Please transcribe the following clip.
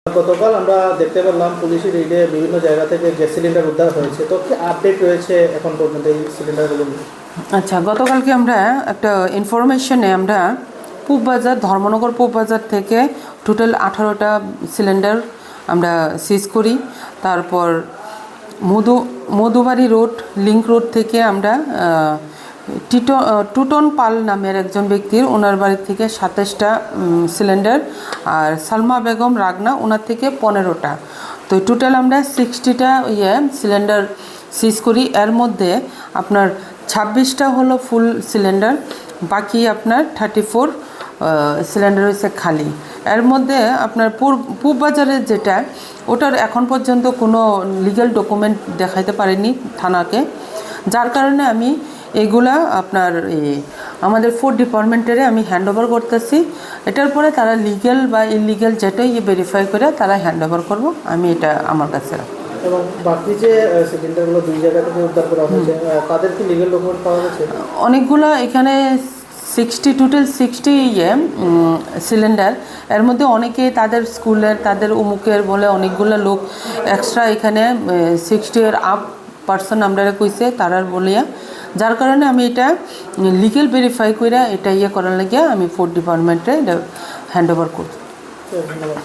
গতকাল আমরা দেখতে পেলাম পুলিশি রেডে বিভিন্ন জায়গা থেকে গ্যাস সিলিন্ডার উদ্ধার হয়েছে, তো কি আপডেট রয়েছে এখন পর্যন্ত এই সিলিন্ডারগুলো নিয়ে? আচ্ছা, গতকালকে আমরা একটা ইনফরমেশনে আমরা পূববাজার ধর্মনগর পূববাজার থেকে টোটাল 18টা সিলিন্ডার আমরা সিজ করি। তারপর মধুবাড়ি রোড লিংক রোড থেকে আমরা টুটন পাল নামের একজন ব্যক্তির ওনার বাড়ি থেকে 27টা সিলিন্ডার, আর সালমা বেগম রাগনা ওনার থেকে 15টা। তো টোটাল আমরা 60টা সিলিন্ডার সিজ করি। এর মধ্যে আপনার 26টা হলো ফুল সিলিন্ডার, বাকি আপনার 34 সিলিন্ডার হচ্ছে খালি। এর মধ্যে আপনার পূববাজারের যেটা, ওটার এখন পর্যন্ত কোনো লিগ্যাল ডকুমেন্ট দেখাইতে পারিনি থানাকে, যার কারণে আমি এগুলা আপনার আমাদের ফুড ডিপার্টমেন্টের আমি হ্যান্ড ওভার করতেছি। এটার পরে তারা লিগ্যাল বা ইলিগ্যাল যেটাই ভেরিফাই করে তারা হ্যান্ড ওভার করবো, আমি এটা আমার কাছে রাখবো। এবং বাকি যে সিলিন্ডারগুলো দুই জায়গা থেকে উদ্ধার করা হয়েছে, তাদের কি লিগ্যাল ডকুমেন্ট পাওয়া গেছে? অনেকগুলো এখানে 60 সিলিন্ডার, এর মধ্যে অনেকে তাদের স্কুলের তাদের অমুকের বলে অনেকগুলো লোক এক্সট্রা এখানে 60 আপ পার্সন আমরা কইছে তারার বলিয়া, যার কারণে আমি এটা লিগ্যাল ভেরিফাই করে এটা করার লাগিয়া আমি ফুড ডিপার্টমেন্টে হ্যান্ড ওভার করছি। ধন্যবাদ।